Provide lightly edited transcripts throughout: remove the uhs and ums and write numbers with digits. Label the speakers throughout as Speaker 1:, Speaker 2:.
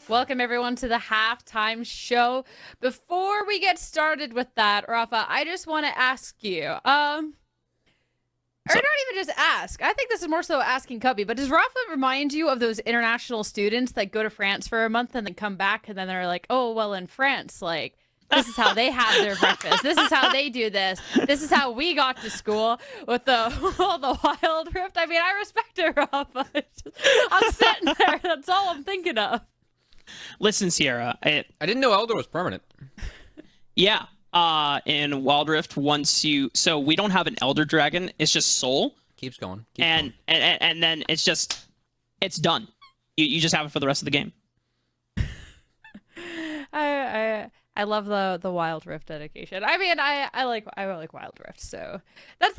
Speaker 1: Welcome everyone to the halftime show. Before we get started with that, Rafa, I just want to ask you, or not even just ask. I think this is more so asking Cubby, but does Rafa remind you of those international students that go to France for a month and then come back and then they're like, oh, well, in France, like, this is how they have their breakfast. This is how they do this. This is how we got to school with the Wild Rift. I mean, I respect it, Rafa. I'm sitting there. That's all I'm thinking of.
Speaker 2: Listen, Sierra.
Speaker 3: I didn't know Elder was permanent.
Speaker 2: Yeah. In Wild Rift, so we don't have an Elder Dragon. It's just Soul.
Speaker 3: Keeps going.
Speaker 2: And then it's done. You just have it for the rest of the game.
Speaker 1: I love the Wild Rift dedication. I mean, I like Wild Rift, so that's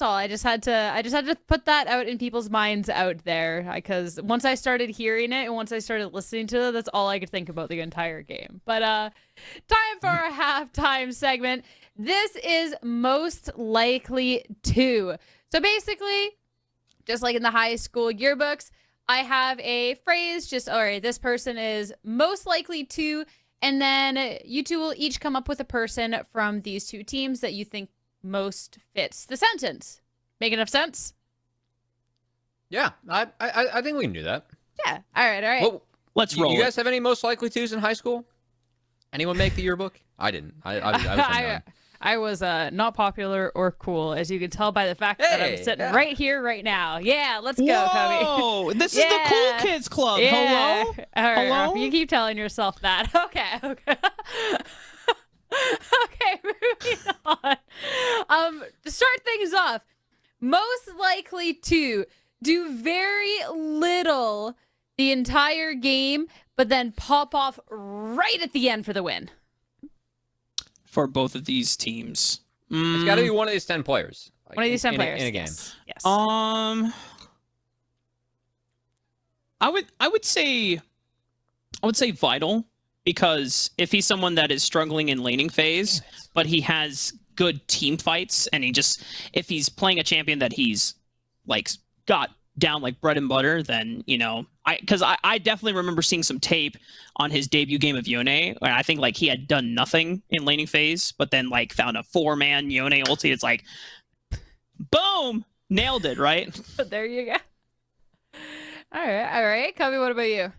Speaker 1: all. I just had to put that out in people's minds out there, because once I started hearing it and once I started listening to it, that's all I could think about the entire game. But time for our halftime segment. This is most likely to. So basically, just like in the high school yearbooks, I have a phrase. All right, this person is most likely to. And then you two will each come up with a person from these two teams that you think most fits the sentence. Make enough sense?
Speaker 3: Yeah, I think we can do that.
Speaker 1: Yeah. All right.
Speaker 3: Well,
Speaker 2: let's roll.
Speaker 3: You guys have any most likely twos in high school? Anyone make the yearbook? I didn't.
Speaker 1: I was not popular or cool, as you can tell by the fact that I'm sitting right here, right now. Yeah, let's go, Cubby.
Speaker 2: Whoa, this is the cool kids club.
Speaker 1: Yeah.
Speaker 2: Hello?
Speaker 1: All right,
Speaker 2: Hello?
Speaker 1: Rafa, you keep telling yourself that. Okay. Okay, moving on. To start things off, most likely to do very little the entire game, but then pop off right at the end for the win.
Speaker 2: For both of these teams.
Speaker 3: It's got to be one of these 10 players.
Speaker 1: One of these 10 players.
Speaker 3: In a game.
Speaker 1: Yes.
Speaker 2: I would say Vital, because if he's someone that is struggling in laning phase, but he has good team fights, and if he's playing a champion that he's like got down like bread and butter, then because I definitely remember seeing some tape on his debut game of Yone, and I think like he had done nothing in laning phase, but then like found a 4-man Yone ulti. It's like, boom, nailed it, right?
Speaker 1: There you go. All right. Cubby, what about you?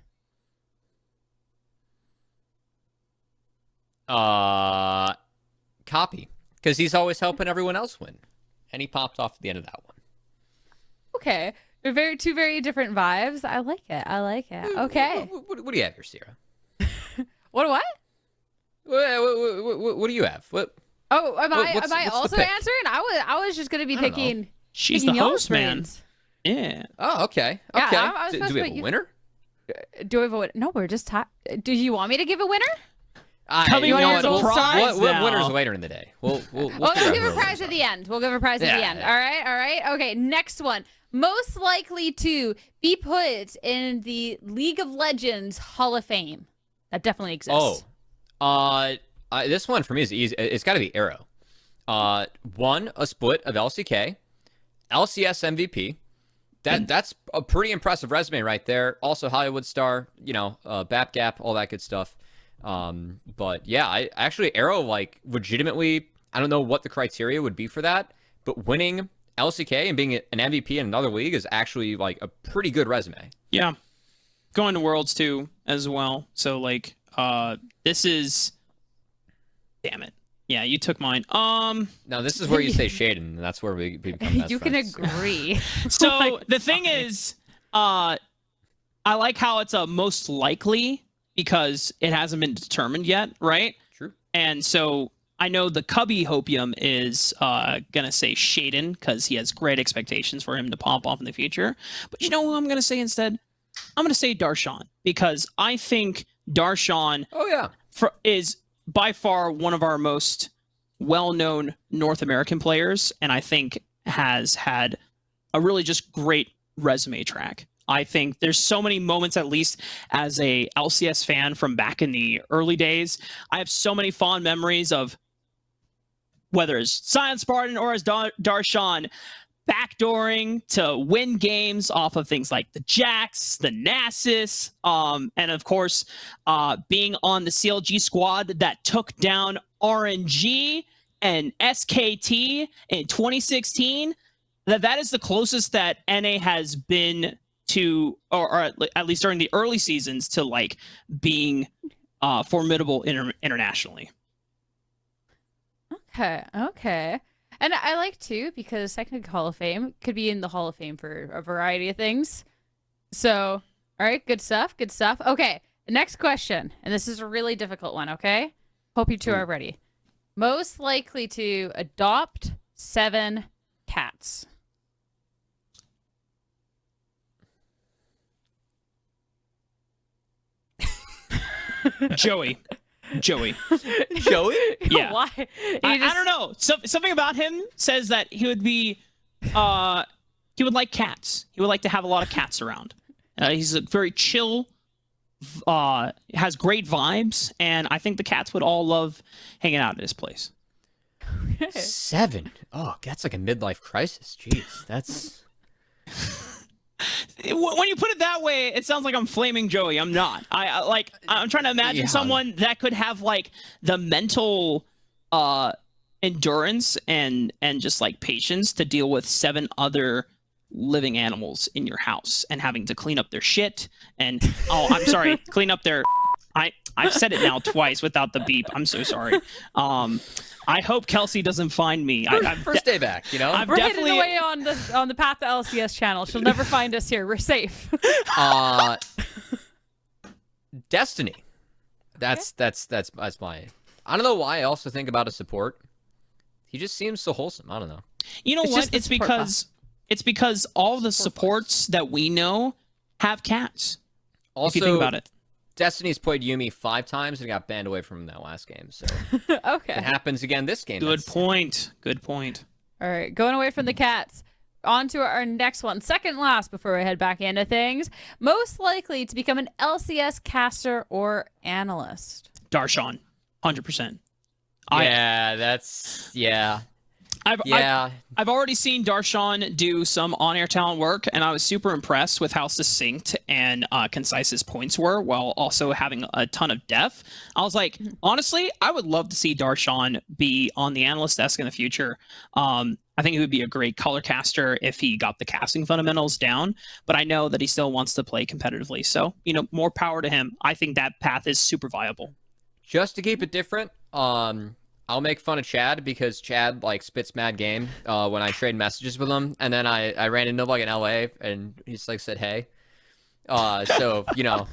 Speaker 3: Copy, because he's always helping everyone else win, and he popped off at the end of that one.
Speaker 1: Okay. Two very different vibes. I like it. Okay.
Speaker 3: What do you have here, Sierra?
Speaker 1: What?
Speaker 3: What do you have? What?
Speaker 1: Oh, am I
Speaker 3: what's
Speaker 1: also answering? I was just gonna be picking.
Speaker 2: She's the host, man. Yeah.
Speaker 3: Oh, okay.
Speaker 1: Yeah,
Speaker 3: Okay.
Speaker 1: I was
Speaker 3: Do we have a winner?
Speaker 1: Do we have a winner? No, we're just do you want me to give a winner?
Speaker 2: Cubby,
Speaker 1: you know
Speaker 2: wants a prize
Speaker 3: What
Speaker 2: now.
Speaker 3: winner's later in the day? We'll
Speaker 1: give a prize at the end. We'll give a prize at the end. All right. Okay, next one. Most likely to be put in the League of Legends Hall of Fame. That definitely exists.
Speaker 3: This one for me is easy. It's got to be Arrow. Won a split of LCK, LCS MVP. That's a pretty impressive resume right there. Also Hollywood star, BAP gap, all that good stuff. But yeah, Arrow, like, legitimately, I don't know what the criteria would be for that, but winning LCK and being an MVP in another league is actually like a pretty good resume.
Speaker 2: Yeah. Going to Worlds too as well. So like this is, damn it. Yeah, you took mine.
Speaker 3: Now this is where you say Shaden, and that's where we become best
Speaker 1: You
Speaker 3: friends.
Speaker 1: can agree.
Speaker 2: So the thing is, I like how it's a most likely, because it hasn't been determined yet, right?
Speaker 3: True.
Speaker 2: And so I know the Cubby Hopium is gonna say Shaden, because he has great expectations for him to pop off in the future. But you know what I'm gonna say instead? I'm gonna say Darshan, because I think Darshan is by far one of our most well-known North American players, and I think has had a really just great resume track. I think there's so many moments, at least as a LCS fan from back in the early days, I have so many fond memories of whether it's Science Spartan or as Darshan backdooring to win games off of things like the Jax, the Nasus, and of course, being on the CLG squad that took down RNG and SKT in 2016. That is the closest that NA has been to, or at least during the early seasons, to like being formidable internationally.
Speaker 1: Okay. And I like too, because technically Hall of Fame could be in the Hall of Fame for a variety of things. So, all right, good stuff. Okay, the next question, and this is a really difficult one, okay? Hope you two are ready. Most likely to adopt 7 cats.
Speaker 2: Joey.
Speaker 3: Joey?
Speaker 2: Yeah.
Speaker 1: Why?
Speaker 2: I don't know. Something about him says that he would be, he would like cats. He would like to have a lot of cats around. He's a very chill, has great vibes, and I think the cats would all love hanging out at his place.
Speaker 3: 7? Oh, that's like a midlife crisis. Jeez, that's...
Speaker 2: When you put it that way, it sounds like I'm flaming Joey. I'm not. I'm trying to imagine someone that could have like the mental endurance and just like patience to deal with 7 other living animals in your house and having to clean up their shit and I'm sorry, clean up their I've said it now twice without the beep. I'm so sorry. I hope Kelsey doesn't find me.
Speaker 3: First day back, you know?
Speaker 1: We're heading away on the path to LCS channel. She'll never find us here. We're safe.
Speaker 3: Destiny. That's my... I don't know why I also think about a support. He just seems so wholesome. I don't know.
Speaker 2: You know what? It's because all the supports that we know have cats.
Speaker 3: Also,
Speaker 2: if you think about it.
Speaker 3: Destiny's played Yuumi 5 times and got banned away from that last game. So
Speaker 1: okay,
Speaker 3: it happens again this game.
Speaker 2: Good point.
Speaker 1: All right, going away from the cats. On to our next one. Second last before we head back into things. Most likely to become an LCS caster or analyst.
Speaker 2: Darshan, 100%.
Speaker 3: Yeah.
Speaker 2: I've already seen Darshan do some on-air talent work, and I was super impressed with how succinct and concise his points were, while also having a ton of depth. I was like, honestly, I would love to see Darshan be on the analyst desk in the future. I think he would be a great color caster if he got the casting fundamentals down, but I know that he still wants to play competitively. So, more power to him. I think that path is super viable.
Speaker 3: Just to keep it different, I'll make fun of Chad because Chad spits mad game when I trade messages with him, and then I ran into him in LA and he's said hey, so that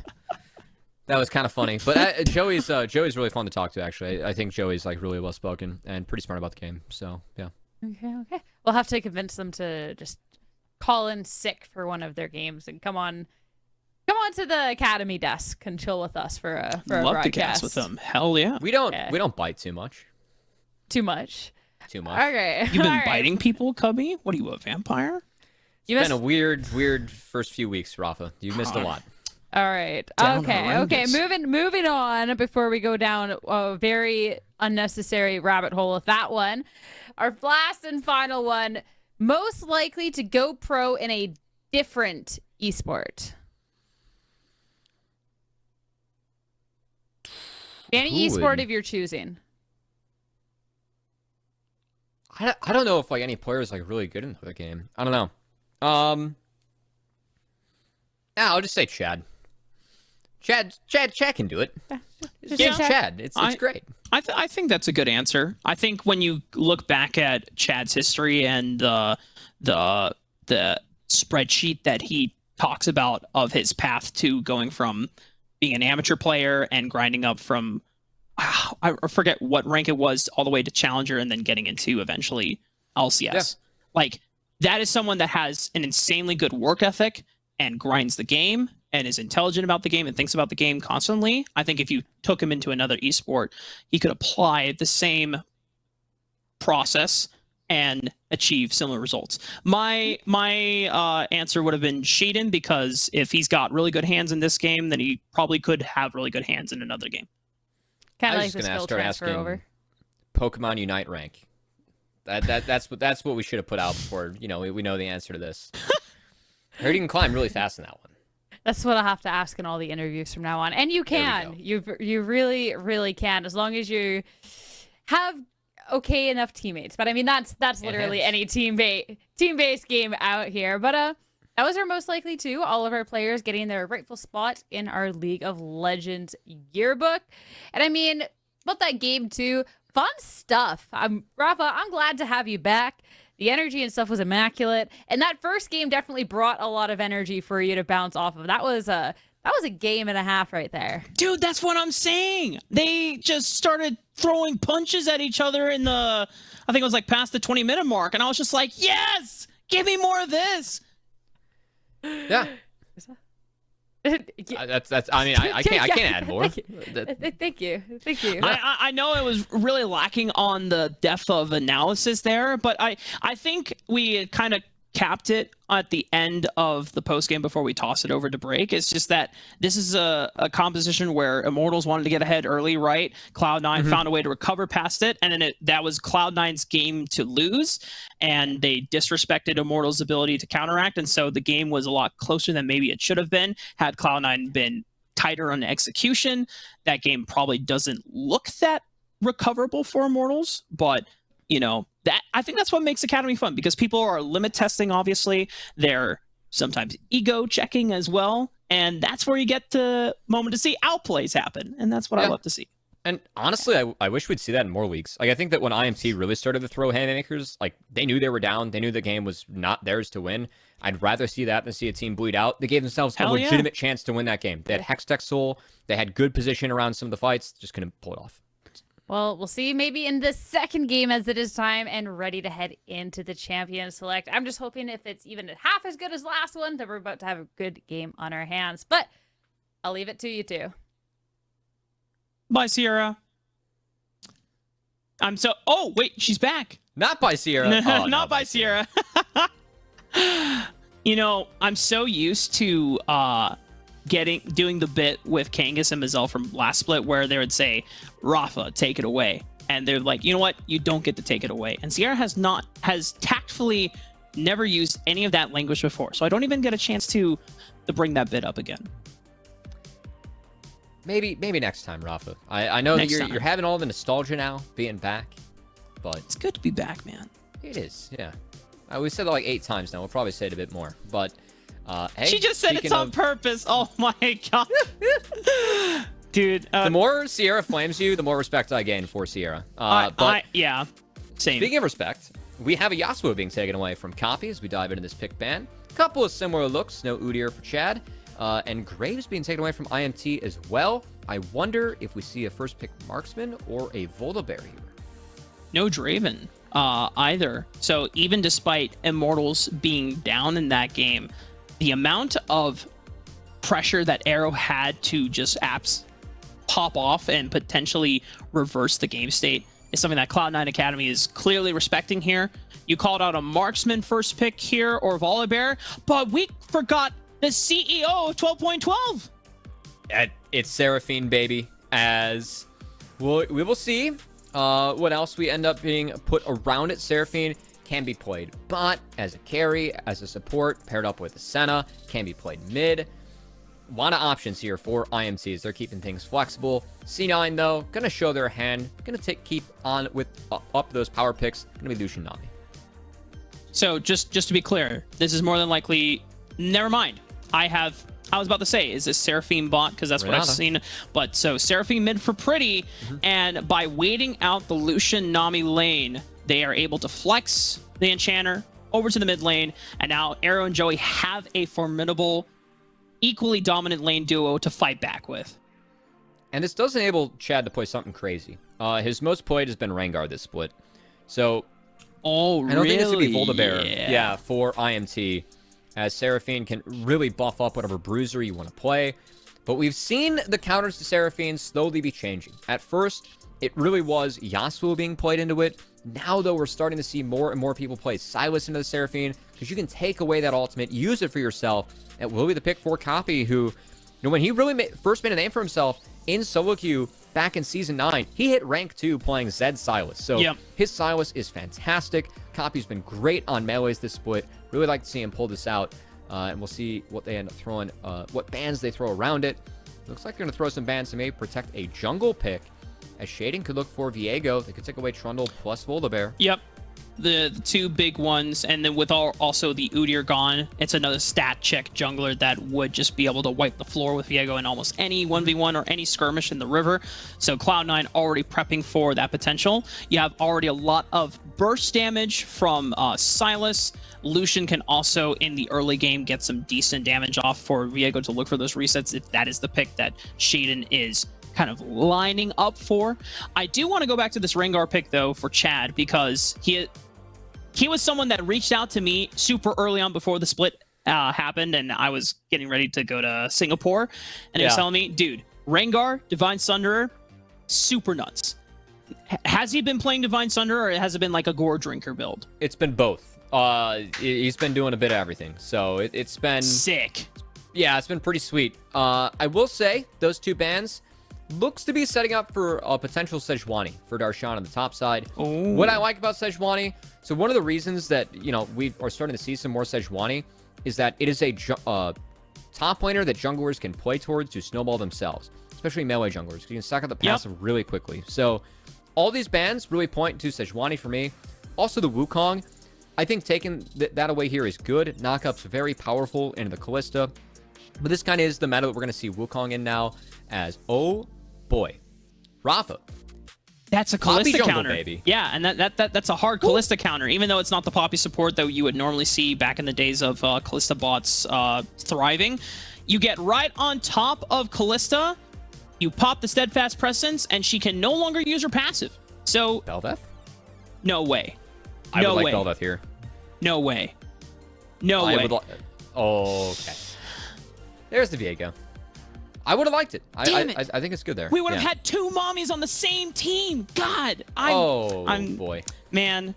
Speaker 3: was kind of funny. But Joey's really fun to talk to actually. I think Joey's really well spoken and pretty smart about the game. So yeah.
Speaker 1: Okay. We'll have to convince them to just call in sick for one of their games and come on to the academy desk and chill with us for a
Speaker 2: Love
Speaker 1: broadcast.
Speaker 2: to cast with them. Hell yeah.
Speaker 3: We don't bite too much.
Speaker 1: Too much. Okay.
Speaker 2: You've been biting people, Cubby? What are you, a vampire?
Speaker 3: It's been a weird first few weeks, Rafa. You've missed a lot.
Speaker 1: All right. Okay.
Speaker 2: Horrendous.
Speaker 1: Moving on before we go down a very unnecessary rabbit hole with that one. Our last and final one, most likely to go pro in a different esport. Any esport of your choosing.
Speaker 3: I don't know if any player is really good in the game. I don't know. I'll just say Chad. Chad can do it.
Speaker 1: Yeah,
Speaker 3: Chad. It's great.
Speaker 2: I think that's a good answer. I think when you look back at Chad's history and the spreadsheet that he talks about of his path to going from being an amateur player and grinding up from I forget what rank it was all the way to challenger and then getting into eventually LCS. Yeah. That is someone that has an insanely good work ethic and grinds the game and is intelligent about the game and thinks about the game constantly. I think if you took him into another esport, he could apply the same process and achieve similar results. My answer would have been Shaden, because if he's got really good hands in this game, then he probably could have really good hands in another game.
Speaker 1: Kind of like the skill transfer over.
Speaker 3: Pokemon Unite rank. That's what we should have put out before. We know the answer to this. I heard you can climb really fast in that one.
Speaker 1: That's what I'll have to ask in all the interviews from now on. And you can. You really, really can, as long as you have okay enough teammates. But I mean, that's literally any team-based game out here. But that was our most likely to. All of our players getting their rightful spot in our League of Legends yearbook. And I mean, about that game too, fun stuff. Rafa, I'm glad to have you back. The energy and stuff was immaculate, and that first game definitely brought a lot of energy for you to bounce off of. That was a game and a half right there.
Speaker 2: Dude, that's what I'm saying. They just started throwing punches at each other in the, I think it was like past the 20-minute mark, and I was just like, yes, give me more of this.
Speaker 3: Yeah. That's. I mean, I can't add more.
Speaker 1: Thank you.
Speaker 2: I know it was really lacking on the depth of analysis there, but I think we kind of capped it at the end of the post game before we toss it over to break. It's just that this is a composition where Immortals wanted to get ahead early, right? Cloud9 found a way to recover past it, and then that was Cloud9's game to lose, and they disrespected Immortals' ability to counteract, and so the game was a lot closer than maybe it should have been. Had Cloud9 been tighter on execution, that game probably doesn't look that recoverable for Immortals, but that I think that's what makes Academy fun, because people are limit testing, obviously. They're sometimes ego checking as well, and that's where you get the moment to see outplays happen, and that's what I love to see.
Speaker 3: And honestly, I wish we'd see that in more leagues. Like, I think that when IMT really started to throw haymakers, like, they knew they were down. They knew the game was not theirs to win. I'd rather see that than see a team bleed out. They gave themselves a legitimate chance to win that game. They had Hextech Soul. They had good position around some of the fights. Just couldn't pull it off.
Speaker 1: Well, we'll see maybe in the second game as it is time and ready to head into the champion select. I'm just hoping if it's even half as good as last one, that we're about to have a good game on our hands. But I'll leave it to you two.
Speaker 2: Bye, Sierra. Oh, wait, she's back.
Speaker 3: Not by Sierra.
Speaker 2: Oh, not by Sierra. I'm so used to doing the bit with Kangas and Mazel from last split where they would say, Rafa, take it away. And they're like, you know what? You don't get to take it away. And Sierra has tactfully never used any of that language before. So I don't even get a chance to bring that bit up again.
Speaker 3: Maybe next time, Rafa. I know that you're having all the nostalgia now, being back. But
Speaker 2: it's good to be back, man.
Speaker 3: It is, yeah. We said that like 8 times now. We'll probably say it a bit more. But hey,
Speaker 2: she just said it's on purpose. Oh my god. Dude.
Speaker 3: The more Sierra flames you, the more respect I gain for Sierra.
Speaker 2: Yeah. Same.
Speaker 3: Speaking of respect, we have a Yasuo being taken away from Copy as we dive into this pick ban. Couple of similar looks. No Udyr for Chad. And Graves being taken away from IMT as well. I wonder if we see a first pick marksman or a Volibear here.
Speaker 2: No Draven either. So even despite Immortals being down in that game, the amount of pressure that Arrow had to just pop off and potentially reverse the game state is something that Cloud9 Academy is clearly respecting here. You called out a marksman first pick here or Volibear, but we forgot the CEO of 12.12.
Speaker 3: It's Seraphine, baby. As we will see what else we end up being put around it. Seraphine can be played bot, as a carry, as a support, paired up with a Senna, can be played mid. A lot of options here for IMTs. They're keeping things flexible. C9, though, going to show their hand. Going to keep on with up those power picks. Going to be Lucian Nami.
Speaker 2: So just to be clear, this is more than likely... Never mind. I was about to say, is this Seraphine bot? Because that's what I've seen. But so Seraphine mid for Pretty, and by waiting out the Lucian Nami lane, they are able to flex the Enchanter over to the mid lane, and now Arrow and Joey have a formidable, equally dominant lane duo to fight back with.
Speaker 3: And this does enable Chad to play something crazy. His most played has been Rengar this split. So I don't think this would be Volibear. Yeah, for IMT. As Seraphine can really buff up whatever bruiser you want to play. But we've seen the counters to Seraphine slowly be changing. At first, it really was Yasuo being played into it. Now, though, we're starting to see more and more people play Silas into the Seraphine, because you can take away that ultimate, use it for yourself. It will be the pick for Copy, who, when he really first made a name for himself, in solo queue back in Season 9, he hit rank 2 playing Zed Silas. So his Silas is fantastic. Copy's been great on melees this split. Really like to see him pull this out. And we'll see what they end up throwing, what bans they throw around it. Looks like they're going to throw some bans to maybe protect a jungle pick. As Shading could look for Viego. They could take away Trundle plus Volibear.
Speaker 2: Yep. The two big ones, and then with also the Udyr gone, it's another stat check jungler that would just be able to wipe the floor with Viego in almost any 1v1 or any skirmish in the river. So Cloud9 already prepping for that potential. You have already a lot of burst damage from Silas. Lucian can also, in the early game, get some decent damage off for Viego to look for those resets if that is the pick that Shaden is kind of lining up for. I do want to go back to this Rengar pick, though, for Chad, because he was someone that reached out to me super early on before the split happened, and I was getting ready to go to Singapore, and he was telling me, dude, Rengar, Divine Sunderer, super nuts. Has he been playing Divine Sunderer, or has it been like a Gore Drinker build?
Speaker 3: It's been both. He's been doing a bit of everything, so it's been...
Speaker 2: sick.
Speaker 3: Yeah, it's been pretty sweet. I will say, those two bans looks to be setting up for a potential Sejuani for Darshan on the top side.
Speaker 2: Ooh.
Speaker 3: What I like about Sejuani, so one of the reasons that, we are starting to see some more Sejuani is that it is a top laner that junglers can play towards to snowball themselves, especially melee junglers. You can stack up the passive really quickly. So all these bans really point to Sejuani for me. Also the Wukong, I think taking that away here is good. Knockup's very powerful into the Kalista. But this kind of is the meta that we're going to see Wukong in now as, oh boy, Rafa.
Speaker 2: That's a
Speaker 3: Poppy
Speaker 2: Kalista
Speaker 3: jungle,
Speaker 2: counter.
Speaker 3: baby.
Speaker 2: Yeah, and that's a hard Kalista counter, even though it's not the Poppy support that you would normally see back in the days of Kalista bots thriving. You get right on top of Kalista, you pop the Steadfast Presence, and she can no longer use her passive. So...
Speaker 3: Bel'Veth?
Speaker 2: No way.
Speaker 3: I would like Bel'Veth here.
Speaker 2: No way. No way.
Speaker 3: Okay. There's the Viego. I would have liked it.
Speaker 2: Damn it.
Speaker 3: I think it's good there.
Speaker 2: We would have had two mommies on the same team. God.
Speaker 3: I'm boy.
Speaker 2: Man.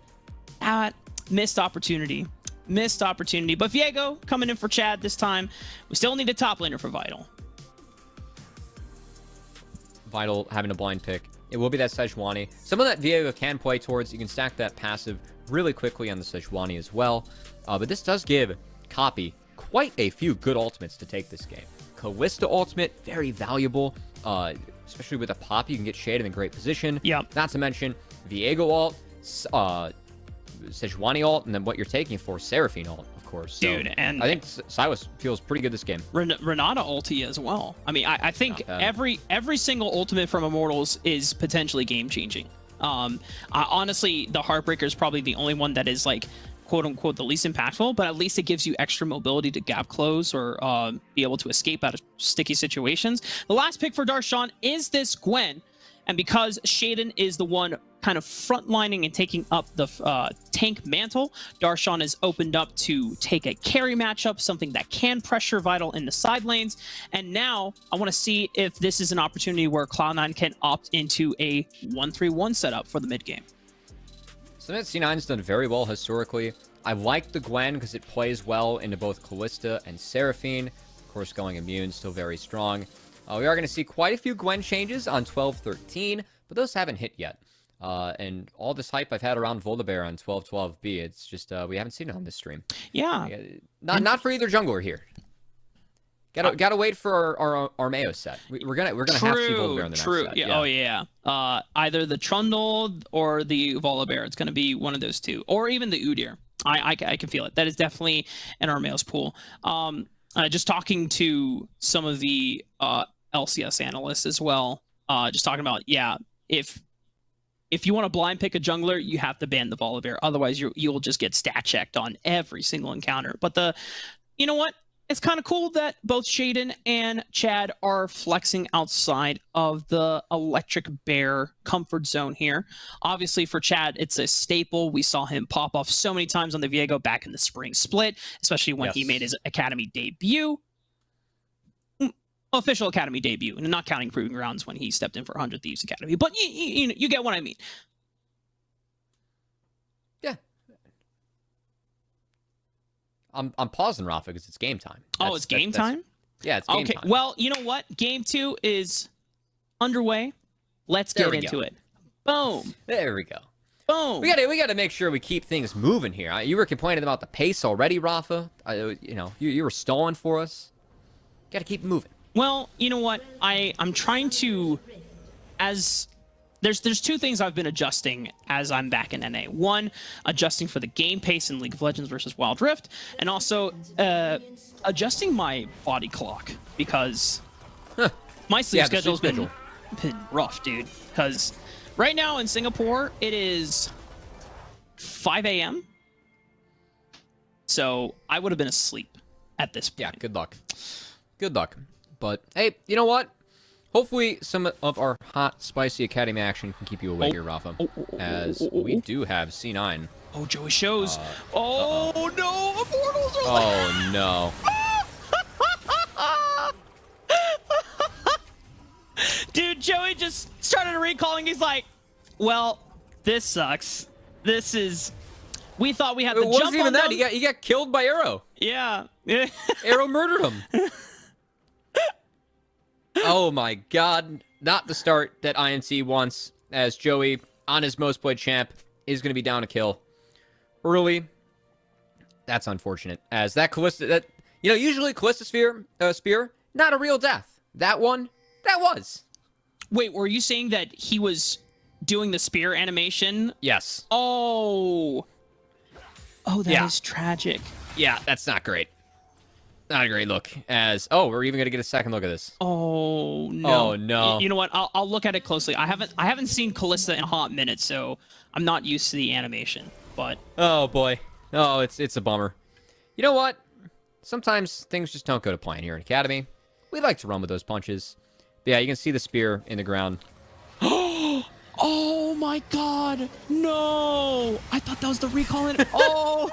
Speaker 2: Missed opportunity. Missed opportunity. But Viego coming in for Chad this time. We still need a top laner for Vital.
Speaker 3: Vital having a blind pick. It will be that Sejuani. Some of that Viego can play towards. You can stack that passive really quickly on the Sejuani as well. But this does give Copy quite a few good ultimates to take this game. Kalista ultimate, very valuable, especially with a pop. You can get Shaded in great position.
Speaker 2: Yep.
Speaker 3: Not to mention Viego ult, Sejuani ult, and then what you're taking for Seraphine ult, of course. So
Speaker 2: dude, and
Speaker 3: I think Silas feels pretty good this game.
Speaker 2: Renata ulti as well. I mean, I think every single ultimate from Immortals is potentially game changing. Honestly, the Heartbreaker is probably the only one that is like, quote unquote, the least impactful, but at least it gives you extra mobility to gap close or be able to escape out of sticky situations. The last pick for Darshan is this Gwen, and because Shaden is the one kind of frontlining and taking up the tank mantle, Darshan is opened up to take a carry matchup, something that can pressure Vital in the side lanes. And now I want to see if this is an opportunity where Cloud9 can opt into a 1-3-1 setup for the mid game.
Speaker 3: Something that C9's done very well historically. I like the Gwen because it plays well into both Kalista and Seraphine. Of course, going immune, still very strong. We are going to see quite a few Gwen changes on 12-13, but those haven't hit yet. And all this hype I've had around Volibear on 12-12B, it's just we haven't seen it on this stream.
Speaker 2: Yeah.
Speaker 3: Not for either jungler here. Gotta wait for our Mayo set. We're gonna have to see Volibear in the next set.
Speaker 2: Yeah. Oh yeah. Either the Trundle or the Volibear. It's gonna be one of those two, or even the Udyr. I can feel it. That is definitely in our Mayo's pool. Just talking to some of the LCS analysts as well. Just talking about if you want to blind pick a jungler, you have to ban the Volibear. Otherwise, you'll just get stat checked on every single encounter. But you know what? It's kind of cool that both Shaden and Chad are flexing outside of the Electric Bear comfort zone here. Obviously, for Chad, it's a staple. We saw him pop off so many times on the Viego back in the spring split, especially when he made his Academy debut. Official Academy debut, and not counting Proving Grounds when he stepped in for 100 Thieves Academy. But you get what I mean.
Speaker 3: Yeah. I'm pausing Rafa because it's game time.
Speaker 2: It's game time?
Speaker 3: Yeah, it's game time.
Speaker 2: Well, you know what? Game 2 is underway. Let's
Speaker 3: There
Speaker 2: get
Speaker 3: we
Speaker 2: into
Speaker 3: go.
Speaker 2: it. Boom.
Speaker 3: There we go.
Speaker 2: Boom.
Speaker 3: We gotta make sure we keep things moving here. You were complaining about the pace already, Rafa. You were stalling for us. Gotta keep moving.
Speaker 2: Well, you know what? I'm trying to, there's two things I've been adjusting as I'm back in NA. One, adjusting for the game pace in League of Legends versus Wild Rift, and also adjusting my body clock because my sleep
Speaker 3: Yeah, the
Speaker 2: schedule's
Speaker 3: sleep schedule.
Speaker 2: been rough, dude. Because right now in Singapore, it is 5 a.m. So I would have been asleep at this point.
Speaker 3: Yeah, good luck. Good luck. But hey, you know what? Hopefully some of our hot, spicy Academy action can keep you awake here, Rafa. As we do have C9.
Speaker 2: Oh, Joey shows. Oh, no. Immortals are
Speaker 3: Oh, no.
Speaker 2: Dude, Joey just started recalling. He's like, well, this sucks. This is... We thought we had the
Speaker 3: It
Speaker 2: jump
Speaker 3: wasn't even
Speaker 2: on
Speaker 3: that.
Speaker 2: them.
Speaker 3: He got killed by Arrow.
Speaker 2: Yeah.
Speaker 3: Arrow murdered him. Oh my god. Not the start that IMT wants, as Joey, on his most played champ, is going to be down a kill early. That's unfortunate, as that Callista, usually Callista spear, not a real death. That one, that was.
Speaker 2: Wait, were you saying that he was doing the spear animation?
Speaker 3: Yes.
Speaker 2: Oh, that is tragic.
Speaker 3: Yeah, that's not great. Not a great look. We're even gonna get a second look at this.
Speaker 2: Oh no!
Speaker 3: Oh no!
Speaker 2: You know what? I'll look at it closely. I haven't seen Callista in a hot minute, so I'm not used to the animation. But
Speaker 3: oh boy, oh it's a bummer. You know what? Sometimes things just don't go to plan here in Academy. We like to run with those punches. But yeah, you can see the spear in the ground.
Speaker 2: Oh my god! No! I thought that was the recall. Oh!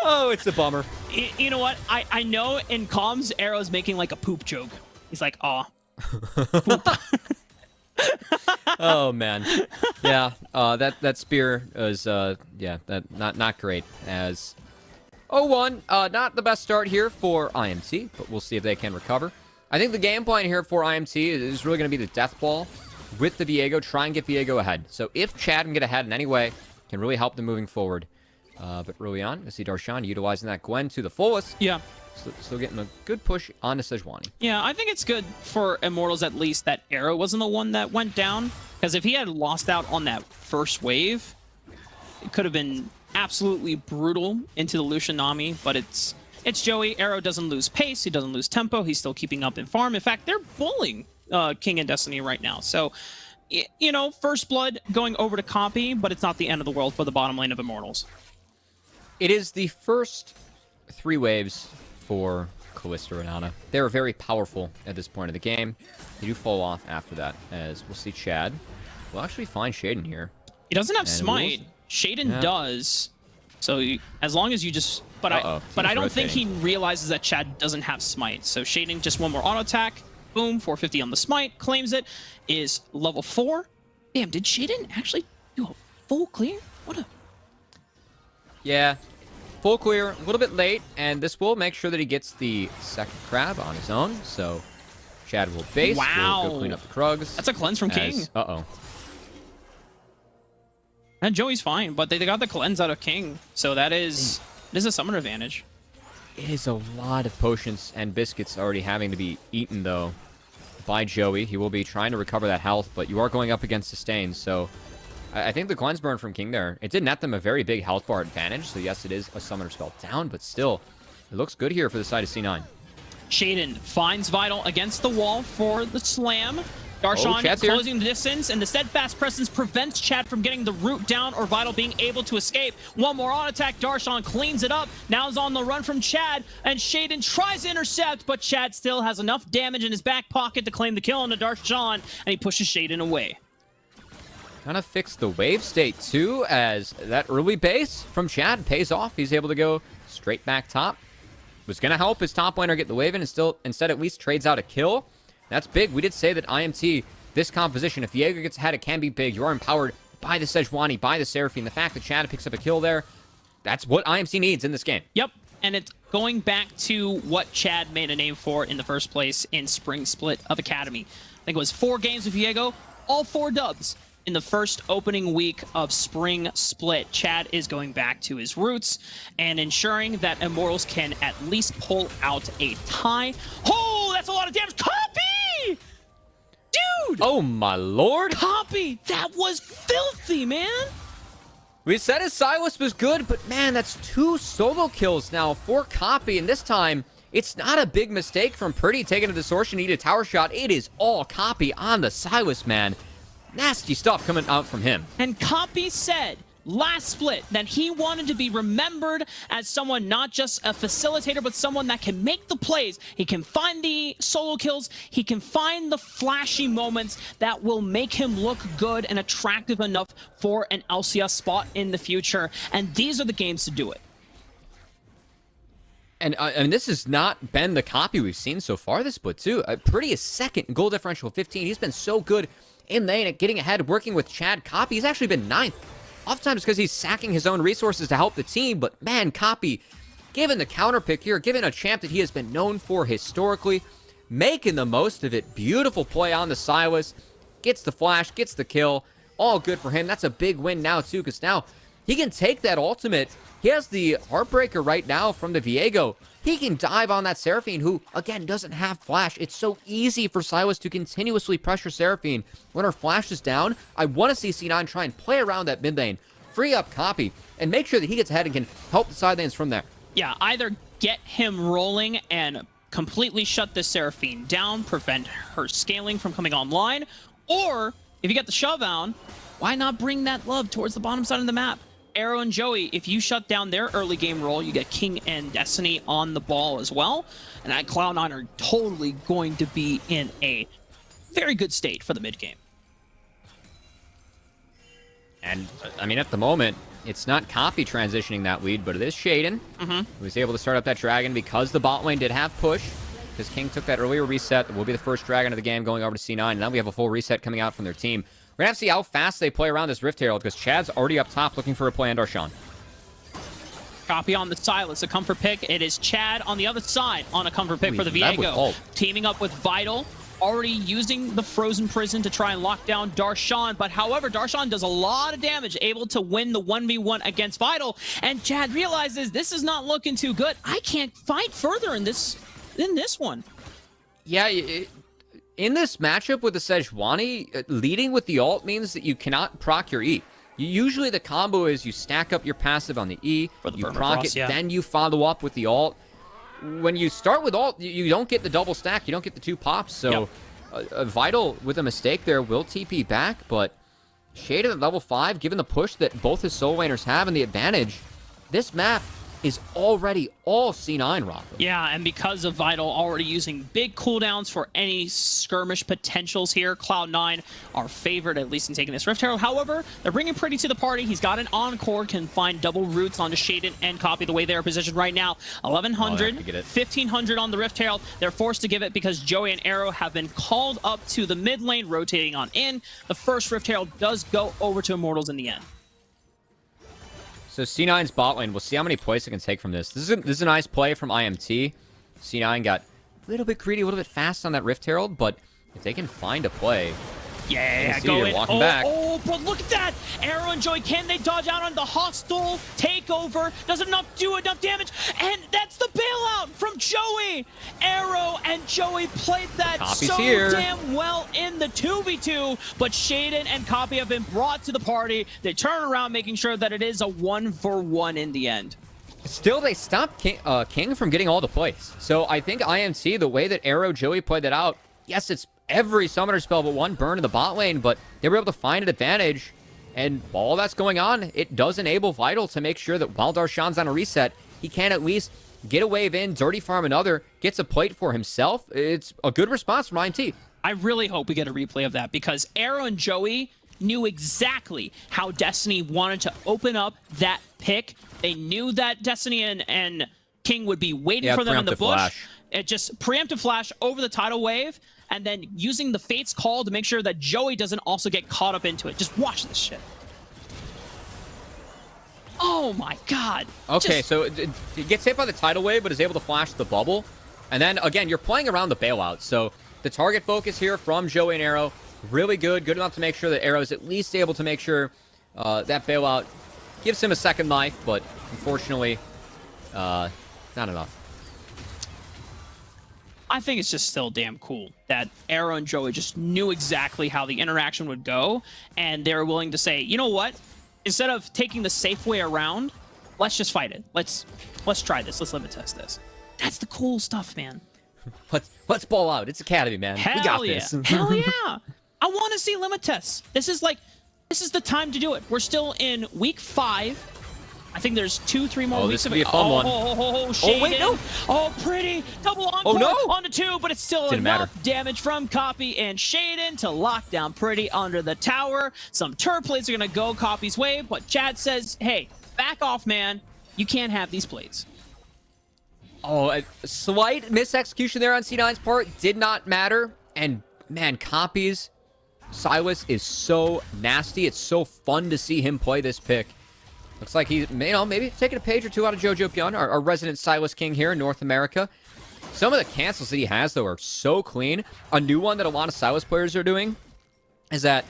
Speaker 3: Oh, it's a bummer.
Speaker 2: You know what? I know in comms, Arrow's making like a poop joke. He's like, aw.
Speaker 3: Oh man, yeah. That spear is not great. As 0-1, not the best start here for IMT, but we'll see if they can recover. I think the game plan here for IMT is really going to be the death ball with the Viego. Try and get Viego ahead. So if Chad can get ahead in any way, can really help them moving forward. But early on, I see Darshan utilizing that Gwen to the fullest.
Speaker 2: Yeah.
Speaker 3: Still getting a good push onto Sejuani.
Speaker 2: Yeah, I think it's good for Immortals at least that Arrow wasn't the one that went down. Because if he had lost out on that first wave, it could have been absolutely brutal into the Lucian Nami. But it's Joey. Arrow doesn't lose pace. He doesn't lose tempo. He's still keeping up in farm. In fact, they're bullying King and Destiny right now. So, first blood going over to Copy, but it's not the end of the world for the bottom lane of Immortals.
Speaker 3: It is the first 3 waves for Callista Renata. They're very powerful at this point of the game. They do fall off after that, as we'll see Chad will actually find Shaden here.
Speaker 2: He doesn't have
Speaker 3: And
Speaker 2: smite. Shaden does. So as long as you just... But I don't think he realizes that Chad doesn't have smite. So Shaden, just one more auto attack. Boom, 450 on the smite. Claims it. Is level 4. Damn, did Shaden actually do a full clear? What a...
Speaker 3: Yeah, full clear, a little bit late, and this will make sure that he gets the second crab on his own. So Chad will base.
Speaker 2: Wow.
Speaker 3: We'll go clean up the Krugs.
Speaker 2: That's a cleanse from King. And Joey's fine, but they got the cleanse out of King. So that is a summoner advantage.
Speaker 3: It is a lot of potions and biscuits already having to be eaten, though, by Joey. He will be trying to recover that health, but you are going up against sustain, so... I think the cleanse burn from King there, it did net them a very big health bar advantage. So yes, it is a summoner spell down, but still, it looks good here for the side of C9.
Speaker 2: Shaden finds Vital against the wall for the slam. Darshan closing the distance, and the steadfast presence prevents Chad from getting the root down or Vital being able to escape. One more on attack, Darshan cleans it up. Now is on the run from Chad, and Shaden tries to intercept, but Chad still has enough damage in his back pocket to claim the kill on the Darshan, and he pushes Shaden away.
Speaker 3: Kind of fixed the wave state, too, as that early base from Chad pays off. He's able to go straight back top. Was going to help his top laner get the wave in, and still, instead, at least trades out a kill. That's big. We did say that IMT, this composition, if Viego gets ahead, it can be big. You are empowered by the Sejuani, by the Seraphine. The fact that Chad picks up a kill there, that's what IMT needs in this game.
Speaker 2: Yep. and it's going back to what Chad made a name for in the first place in Spring Split of Academy. I think it was 4 games with Viego, all 4 dubs. In the first opening week of Spring Split, Chad is going back to his roots and ensuring that Immortals can at least pull out a tie. Oh, that's a lot of damage. Copy! Dude!
Speaker 3: Oh, my lord.
Speaker 2: Copy! That was filthy, man!
Speaker 3: We said his Silas was good, but man, that's 2 solo kills now for Copy, and this time, it's not a big mistake from Purdy taking a distortion to eat a tower shot. It is all Copy on the Silas, man. Nasty stuff coming out from him.
Speaker 2: And Copy said last split that he wanted to be remembered as someone not just a facilitator, but someone that can make the plays. He can find the solo kills. He can find the flashy moments that will make him look good and attractive enough for an LCS spot in the future. And these are the games to do it.
Speaker 3: And I mean, this has not been the Copy we've seen so far this split, too. Purdy is second in goal differential 15. He's been so good in lane at getting ahead, working with Chad. Copy, he's actually been 9th. Oftentimes because he's sacking his own resources to help the team, but man, Copy, given the counter pick here, given a champ that he has been known for historically, making the most of it. Beautiful play on the Silas, gets the flash, gets the kill, all good for him. That's a big win now too, because now he can take that ultimate. He has the Heartbreaker right now from the Viego. He can dive on that Seraphine, who, again, doesn't have flash. It's so easy for Silas to continuously pressure Seraphine. When her flash is down, I want to see C9 try and play around that mid lane, free up Copy, and make sure that he gets ahead and can help the side lanes from there.
Speaker 2: Yeah, either get him rolling and completely shut this Seraphine down, prevent her scaling from coming online, or if you get the shove on, why not bring that love towards the bottom side of the map? Arrow and Joey, if you shut down their early game role, you get King and Destiny on the ball as well. And that Cloud9 are totally going to be in a very good state for the mid game.
Speaker 3: And, I mean, at the moment, it's not Copy transitioning that lead, but it is Shaden, who was able to start up that Dragon because the bot lane did have push. Because King took that earlier reset. That will be the first Dragon of the game going over to C9. And now we have a full reset coming out from their team. We're going to have to see how fast they play around this Rift Herald, because Chad's already up top looking for a play on Darshan.
Speaker 2: Copy on the Silas, a comfort pick. It is Chad on the other side on a comfort pick for the Viego. Teaming up with Vital, already using the Frozen Prison to try and lock down Darshan. But however, Darshan does a lot of damage, able to win the 1v1 against Vital. And Chad realizes this is not looking too good. I can't fight further in this one.
Speaker 3: Yeah, in this matchup with the Sejuani, leading with the ult means that you cannot proc your E. Usually the combo is you stack up your passive on the E, you proc it, then you follow up with the ult. When you start with ult, you don't get the double stack, you don't get the 2 pops, so Vital, with a mistake there, will TP back, but Shaden at level 5, given the push that both his solo laners have and the advantage, this map is already all C9 rock.
Speaker 2: Yeah, and because of Vital already using big cooldowns for any skirmish potentials here, Cloud9 are favored, at least in taking this Rift Herald. However, they're bringing Pretty to the party. He's got an Encore, can find double roots onto Shaden and Copy the way they're positioned right now. 1,100, 1,500 on the Rift Herald. They're forced to give it because Joey and Arrow have been called up to the mid lane, rotating on in. The first Rift Herald does go over to Immortals in the end.
Speaker 3: So C9's bot lane, we'll see how many plays it can take from this. This is a nice play from IMT. C9 got a little bit greedy, a little bit fast on that Rift Herald, but if they can find a play...
Speaker 2: Yeah, go in.
Speaker 3: Back.
Speaker 2: Oh, but look at that! Arrow and Joey, can they dodge out on the hostile takeover? Does it not do enough damage? And that's the bailout from Joey! Arrow and Joey played that damn well in the 2v2, but Shaden and Copy have been brought to the party. They turn around, making sure that it is a 1-for-1 in the end.
Speaker 3: Still, they stopped King from getting all the plays. So I think IMT, the way that Arrow, Joey played that out, yes, it's every summoner spell but one burn in the bot lane, but they were able to find an advantage. And while that's going on, it does enable Vital to make sure that while Darshan's on a reset, he can at least get a wave in, dirty farm another, gets a plate for himself. It's a good response from IMT.
Speaker 2: I really hope we get a replay of that, because Arrow and Joey knew exactly how Destiny wanted to open up that pick. They knew that Destiny and King would be waiting for them in the bush.
Speaker 3: Flash.
Speaker 2: It just preemptive flash over the tidal wave, and then using the Fate's Call to make sure that Joey doesn't also get caught up into it. Just watch this shit. Oh my god.
Speaker 3: Okay, so it gets hit by the tidal wave, but is able to flash the bubble. And then, again, you're playing around the bailout. So the target focus here from Joey and Arrow, really good. Good enough to make sure that Arrow is at least able to make sure that bailout gives him a second life. But unfortunately, not enough.
Speaker 2: I think it's just still damn cool that Arrow and Joey just knew exactly how the interaction would go, and they were willing to say, you know what? Instead of taking the safe way around, let's just fight it. Let's try this. Let's limit test this. That's the cool stuff, man.
Speaker 3: Let's ball out. It's Academy, man. We got
Speaker 2: yeah.
Speaker 3: this.
Speaker 2: Hell yeah. I want to see limit tests. This is the time to do it. We're still in week 5. I think there's 2-3 more weeks of it.
Speaker 3: This could be a fun one.
Speaker 2: Oh, wait, no. Oh, pretty. Double encore onto 2, but it's still
Speaker 3: Didn't
Speaker 2: enough
Speaker 3: matter.
Speaker 2: damage from Copy and Shaden to lock down Pretty under the tower. Some turret plates are going to go Copy's way, but Chad says, hey, back off, man. You can't have these plates.
Speaker 3: Oh, a slight misexecution there on C9's part. Did not matter. And, man, Copy's Silas is so nasty. It's so fun to see him play this pick. Looks like he's, maybe taking a page or two out of Jojo Pyun, our resident Silas King here in North America. Some of the cancels that he has, though, are so clean. A new one that a lot of Silas players are doing is that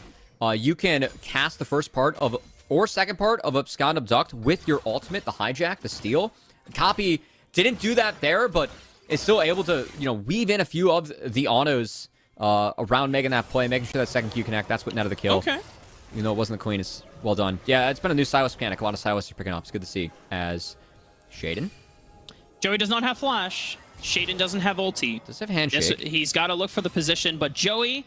Speaker 3: you can cast the first part of, or second part of Abscond Abduct with your ultimate, the hijack, the steal. Copy didn't do that there, but is still able to, weave in a few of the autos around making that play, making sure that second Q connect. That's what netted the kill.
Speaker 2: Okay.
Speaker 3: It wasn't the cleanest. Well done. Yeah, it's been a new Silas mechanic. A lot of Silas are picking up. It's good to see. As Shaden.
Speaker 2: Joey does not have flash. Shaden doesn't have ulti.
Speaker 3: Does have handshake.
Speaker 2: He's got to look for the position, but Joey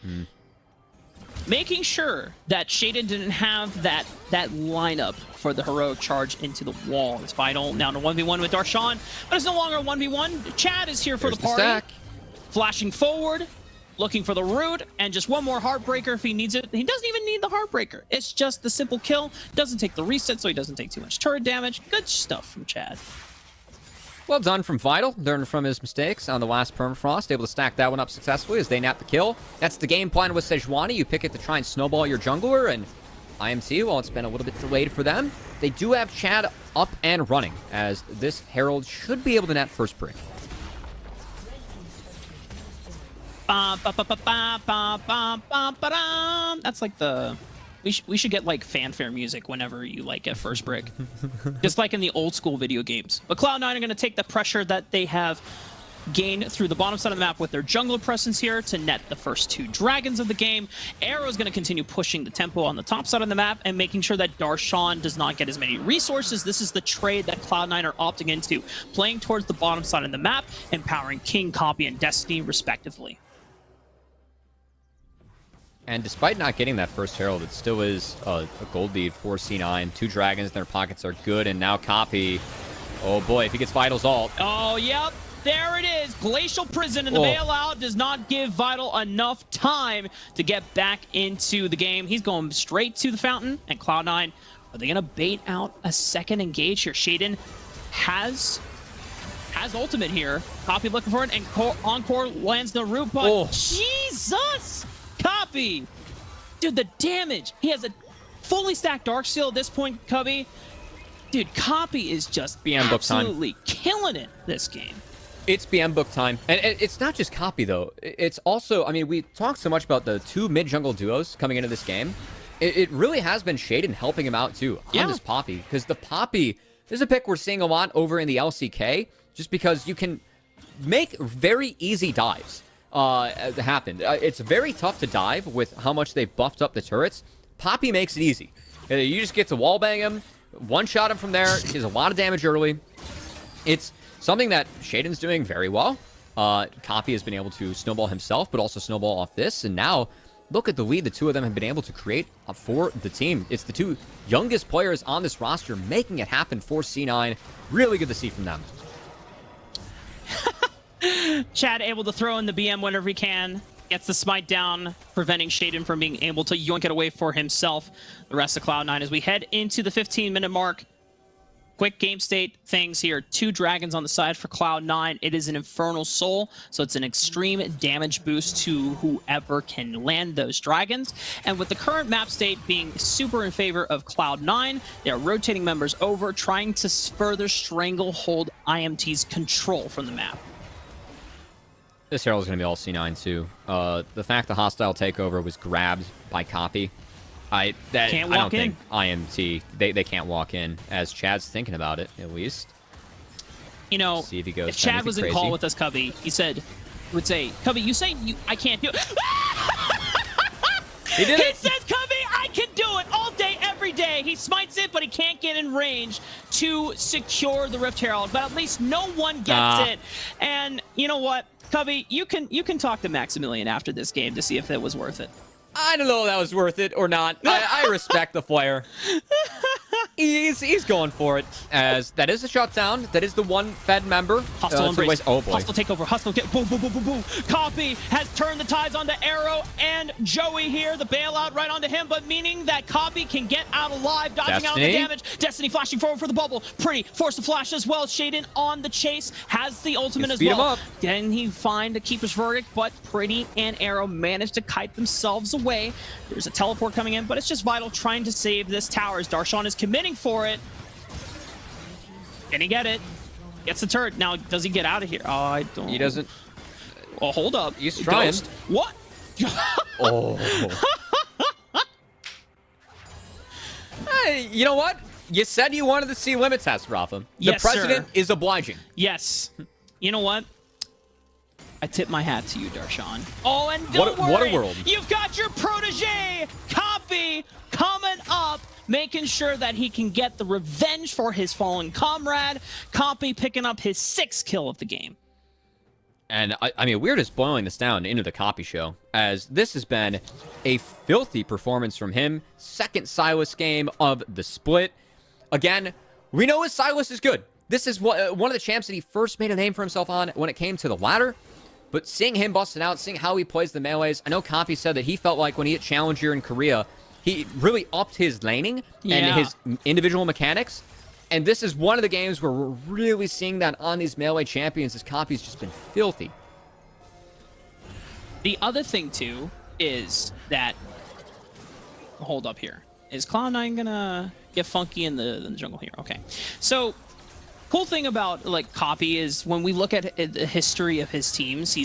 Speaker 2: making sure that Shaden didn't have that lineup for the heroic charge into the wall is vital. Now to 1v1 with Darshan, but it's no longer a 1v1. Chad is here for the party.
Speaker 3: Stack.
Speaker 2: Flashing forward, looking for the root, and just one more Heartbreaker if he needs it. He doesn't even need the Heartbreaker. It's just the simple kill. Doesn't take the reset, so he doesn't take too much turret damage. Good stuff from Chad.
Speaker 3: Well done from Vital. Learned from his mistakes on the last Permafrost. Able to stack that one up successfully as they nap the kill. That's the game plan with Sejuani. You pick it to try and snowball your jungler, and IMT, well, it's been a little bit delayed for them. They do have Chad up and running, as this Herald should be able to net first break.
Speaker 2: That's like the... We should get like fanfare music whenever you like get first brick. Just like in the old school video games. But Cloud9 are going to take the pressure that they have gained through the bottom side of the map with their jungler presence here to net the first 2 dragons of the game. Arrow is going to continue pushing the tempo on the top side of the map and making sure that Darshan does not get as many resources. This is the trade that Cloud9 are opting into, playing towards the bottom side of the map, empowering King, Copy, and Destiny respectively.
Speaker 3: And despite not getting that first Herald, it still is a gold lead for C9. 2 dragons in their pockets are good, and now Copy. Oh boy, if he gets Vital's ult.
Speaker 2: Oh, yep. There it is. Glacial Prison, and the bailout does not give Vital enough time to get back into the game. He's going straight to the fountain, and Cloud9, are they going to bait out a second engage here? Shaden has ultimate here. Copy looking for it, and Encore lands the root, but Jesus! Copy! Dude, the damage! He has a fully stacked Darksteel at this point, Cubby. Dude, Copy is just
Speaker 3: BM book time.
Speaker 2: absolutely killing it this game.
Speaker 3: It's BM book time. And it's not just Copy, though. It's also, I mean, we talked so much about the 2 mid-jungle duos coming into this game. It really has been Shaden helping him out, too, on this Poppy. Because the Poppy, this is a pick we're seeing a lot over in the LCK, just because you can make very easy dives. Happened. It's very tough to dive with how much they've buffed up the turrets. Poppy makes it easy. You just get to wallbang him, one-shot him from there. He does a lot of damage early. It's something that Shaden's doing very well. Copy has been able to snowball himself, but also snowball off this. And now, look at the lead the 2 of them have been able to create for the team. It's the 2 youngest players on this roster making it happen for C9. Really good to see from them.
Speaker 2: Chad able to throw in the BM whenever he can. Gets the smite down, preventing Shaden from being able to yoink it away for himself. The rest of Cloud9 as we head into the 15-minute mark. quick game state things here. 2 dragons on the side for Cloud9. It is an Infernal Soul, so it's an extreme damage boost to whoever can land those dragons. And with the current map state being super in favor of Cloud9, they are rotating members over, trying to further stranglehold IMT's control from the map.
Speaker 3: This Herald is going to be all C9 too. The fact the hostile takeover was grabbed by Copy, I don't think IMT, they can't walk in, as Chad's thinking about it, at least.
Speaker 2: You know,
Speaker 3: see if he goes
Speaker 2: if Chad was in
Speaker 3: crazy.
Speaker 2: call with us, Cubby, he would say, Cubby, you say I can't do it.
Speaker 3: He did it!
Speaker 2: He says, Cubby, I can do it all day, every day. He smites it, but he can't get in range to secure the Rift Herald. But at least no one gets it. And you know what, Cubby, you can talk to Maximilian after this game to see if it was worth it.
Speaker 3: I don't know if that was worth it or not. I respect the player. He's going for it, as that is a shutdown. That is the one Fed member.
Speaker 2: Hostile embrace.
Speaker 3: Oh boy.
Speaker 2: Hostile takeover. Hostile get boom, boom, boom, boom, boom. Copy has turned the tides onto Arrow and Joey here. The bailout right onto him, but meaning that Copy can get out alive, dodging out of the damage. Destiny flashing forward for the bubble. Pretty force the flash as well. Shaden on the chase has the ultimate as well. Can he find a keeper's verdict? But Pretty and Arrow managed to kite themselves away. There's a teleport coming in, but it's just Vital trying to save this tower as Darshan is committing for it. Can he get it? Gets the turret. Now, does he get out of here? Oh, I don't.
Speaker 3: He doesn't.
Speaker 2: Well, hold up.
Speaker 3: He's trying.
Speaker 2: Ghost. What?
Speaker 3: Oh. Hey, you know what? You said you wanted to see limit test, Rafa. The
Speaker 2: Yes,
Speaker 3: president
Speaker 2: sir.
Speaker 3: is obliging.
Speaker 2: Yes. You know what? I tip my hat to you, Darshan. Oh, and don't worry.
Speaker 3: What a world.
Speaker 2: You've got your protege, Copy, coming up, making sure that he can get the revenge for his fallen comrade. Copy picking up his 6th kill of the game.
Speaker 3: And I mean, we're just boiling this down into the Copy show, as this has been a filthy performance from him. 2nd Silas game of the split. Again, we know his Silas is good. This is one of the champs that he first made a name for himself on when it came to the ladder. But seeing him busting out, seeing how he plays the melees, I know Copy said that he felt like when he hit Challenger in Korea, he really upped his laning and his individual mechanics. And this is one of the games where we're really seeing that on these melee champions, as Copy's just been filthy.
Speaker 2: The other thing, too, is that... Hold up here. Is Cloud9 gonna get funky in the jungle here? Okay. So... Cool thing about like Copy is when we look at the history of his teams,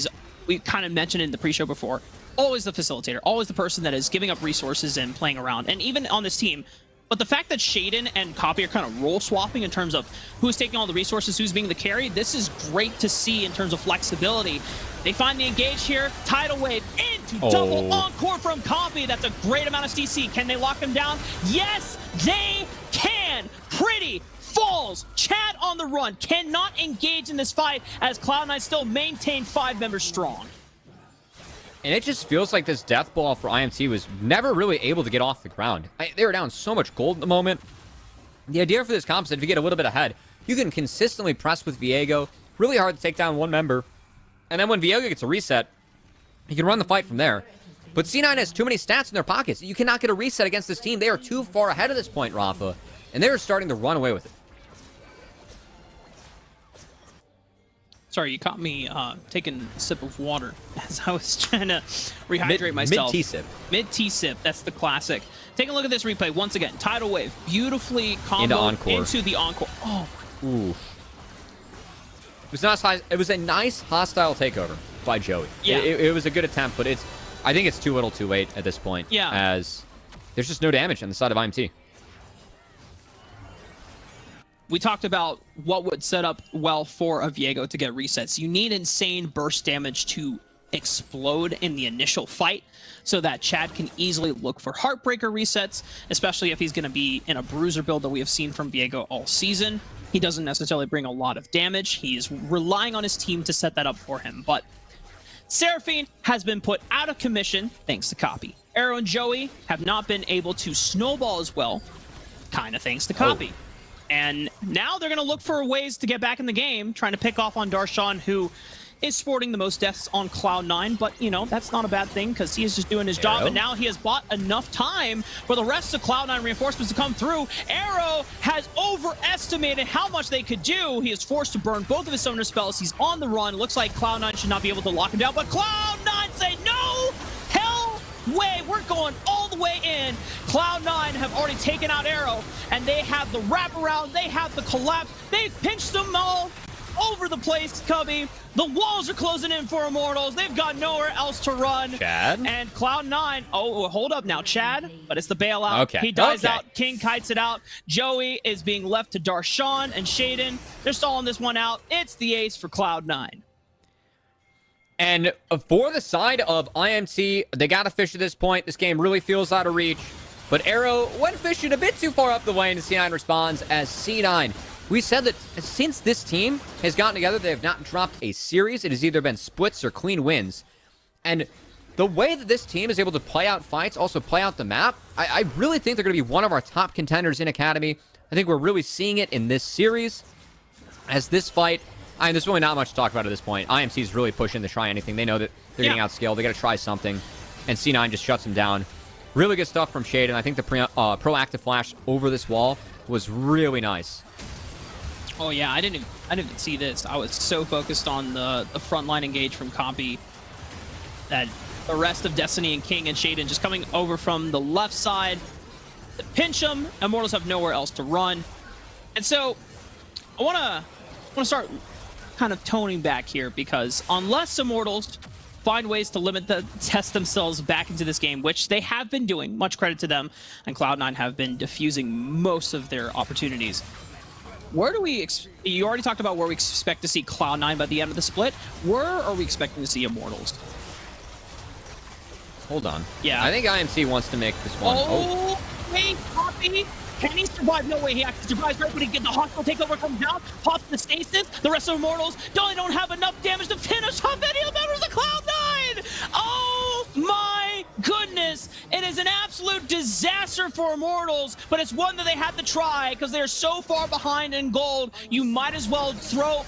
Speaker 2: we kind of mentioned in the pre-show before, always the facilitator, always the person that is giving up resources and playing around, and even on this team. But the fact that Shaden and Copy are kind of role swapping in terms of who's taking all the resources, who's being the carry, this is great to see in terms of flexibility. They find the engage here, tidal wave into double encore from Copy. That's a great amount of CC. Can they lock him down? Yes, they can. Pretty falls. Chad on the run. Cannot engage in this fight as Cloud9 still maintain 5 members strong.
Speaker 3: And it just feels like this death ball for IMT was never really able to get off the ground. They were down so much gold at the moment. The idea for this comp is that if you get a little bit ahead, you can consistently press with Viego. Really hard to take down one member. And then when Viego gets a reset, you can run the fight from there. But C9 has too many stats in their pockets. You cannot get a reset against this team. They are too far ahead at this point, Rafa. And they are starting to run away with it.
Speaker 2: Sorry, you caught me taking a sip of water as I was trying to rehydrate myself.
Speaker 3: Mid-T-sip.
Speaker 2: Mid-T-sip, that's the classic. Take a look at this replay once again. Tidal wave, beautifully comboed into the encore. Oh.
Speaker 3: Ooh. It was a nice hostile takeover by Joey.
Speaker 2: Yeah.
Speaker 3: It was a good attempt, but I think it's too little too late at this point.
Speaker 2: Yeah.
Speaker 3: As there's just no damage on the side of IMT.
Speaker 2: We talked about what would set up well for a Viego to get resets. You need insane burst damage to explode in the initial fight so that Chad can easily look for Heartbreaker resets, especially if he's going to be in a bruiser build that we have seen from Viego all season. He doesn't necessarily bring a lot of damage. He's relying on his team to set that up for him. But Seraphine has been put out of commission thanks to Copy. Arrow and Joey have not been able to snowball as well, kind of thanks to Copy. And now they're going to look for ways to get back in the game, trying to pick off on Darshan, who is sporting the most deaths on Cloud9, but, you know, that's not a bad thing because he is just doing his job, and now he has bought enough time for the rest of Cloud9 reinforcements to come through. Arrow has overestimated how much they could do. He is forced to burn both of his summoner spells. He's on the run. Looks like Cloud9 should not be able to lock him down, but Cloud9 say no! Hell way! We're going all the way in. Cloud9 have already taken out Arrow, and they have the wraparound, they have the collapse, they've pinched them all over the place, Cubby. The walls are closing in for Immortals. They've got nowhere else to run.
Speaker 3: Chad?
Speaker 2: And Cloud9, oh, hold up now, Chad, but it's the bailout.
Speaker 3: Okay.
Speaker 2: He dies
Speaker 3: Okay.
Speaker 2: out. King kites it out. Joey is being left to Darshan and Shaden. They're stalling this one out. It's the ace for Cloud9.
Speaker 3: And for the side of IMT, they got to fish at this point. This game really feels out of reach. But Arrow went fishing a bit too far up the lane, and C9 responds as C9. We said that since this team has gotten together, they have not dropped a series. It has either been splits or clean wins. And the way that this team is able to play out fights, also play out the map, I really think they're going to be one of our top contenders in Academy. I think we're really seeing it in this series. As this fight, there's really not much to talk about at this point. IMT is really pushing to try anything. They know that they're getting outscaled. They got to try something. And C9 just shuts them down. Really good stuff from Shaden. I think the proactive flash over this wall was really nice.
Speaker 2: Oh yeah, I didn't even see this. I was so focused on the frontline engage from Copy that the rest of Destiny and King and Shaden just coming over from the left side to pinch them. Immortals have nowhere else to run, and so I wanna start kind of toning back here, because unless Immortals find ways to test themselves back into this game, which they have been doing, much credit to them, and Cloud9 have been diffusing most of their opportunities. Where do we... You already talked about where we expect to see Cloud9 by the end of the split. Where are we expecting to see Immortals?
Speaker 3: Hold on.
Speaker 2: Yeah.
Speaker 3: I think IMT wants to make this one.
Speaker 2: Oh, wait, Poppy! Can he survive? No way, he actually survives right when he gets the hospital takeover comes down, pops the stasis. The rest of Immortals don't have enough damage to finish off any of the members of Cloud9! Oh my goodness! It is an absolute disaster for Immortals, but it's one that they have to try because they're so far behind in gold. You might as well throw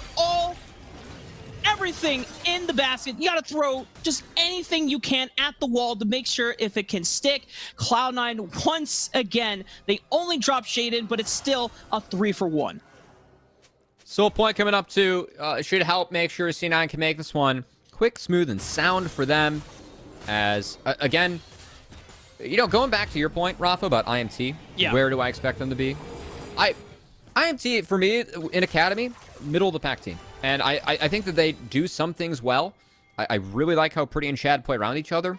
Speaker 2: everything in the basket. You gotta throw just anything you can at the wall to make sure if it can stick. Cloud9, once again, they only drop Shaden, but it's still a 3-for-1.
Speaker 3: Soul point coming up too. Should help make sure C9 can make this one quick, smooth, and sound for them. As, again, you know, going back to your point, Rafa, about IMT, where do I expect them to be? IMT, for me, in Academy, middle of the pack team. And I think that they do some things well. I really like how Pretty and Chad play around each other.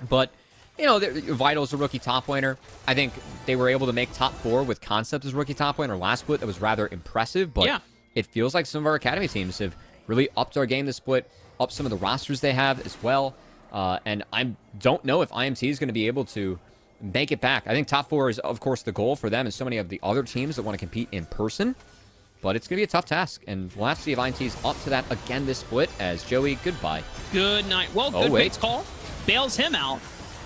Speaker 3: But, you know, Vital's a rookie top laner. I think they were able to make top 4 with Concept as rookie top laner last split. That was rather impressive. But it feels like some of our Academy teams have really upped our game this split, upped some of the rosters they have as well. And I don't know if IMT is going to be able to make it back. I think top 4 is, of course, the goal for them and so many of the other teams that want to compete in person. But it's going to be a tough task, and we'll have to see if IMT is up to that again this split, as Joey, goodbye.
Speaker 2: Good night. Well, good Bates call. Bails him out.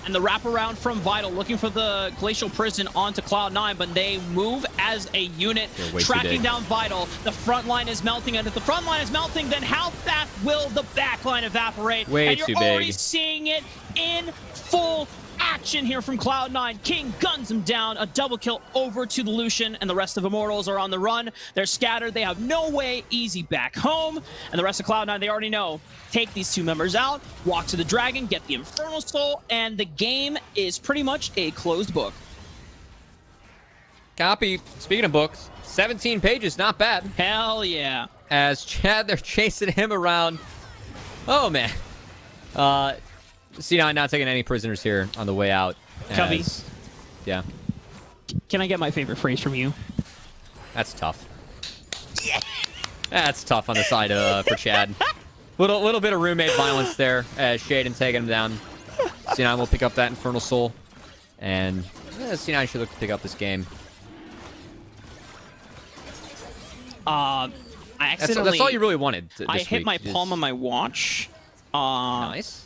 Speaker 2: And the wraparound from Vital, looking for the Glacial Prison onto Cloud9, but they move as a unit, tracking down Vital. The front line is melting, and if the front line is melting, then how fast will the back line evaporate? And you're already seeing it in full action here from Cloud9. King guns him down, a double kill over to the Lucian, and the rest of Immortals are on the run. They're scattered. They have no way easy back home, and the rest of Cloud9, they already know. Take these 2 members out, walk to the dragon, get the Infernal Soul, and the game is pretty much a closed book.
Speaker 3: Copy. Speaking of books, 17 pages, not bad.
Speaker 2: Hell yeah.
Speaker 3: As Chad, they're chasing him around. Oh, man. C9 not taking any prisoners here on the way out.
Speaker 2: Cubby.
Speaker 3: Yeah.
Speaker 2: Can I get my favorite phrase from you?
Speaker 3: That's tough. Yeah. That's tough on the side for Chad. Little bit of roommate violence there as Shaden taking him down. C9 will pick up that Infernal Soul. And C9 should look to pick up this game.
Speaker 2: I accidentally...
Speaker 3: That's all you really wanted this
Speaker 2: I hit
Speaker 3: week.
Speaker 2: my palm on my watch.
Speaker 3: Nice.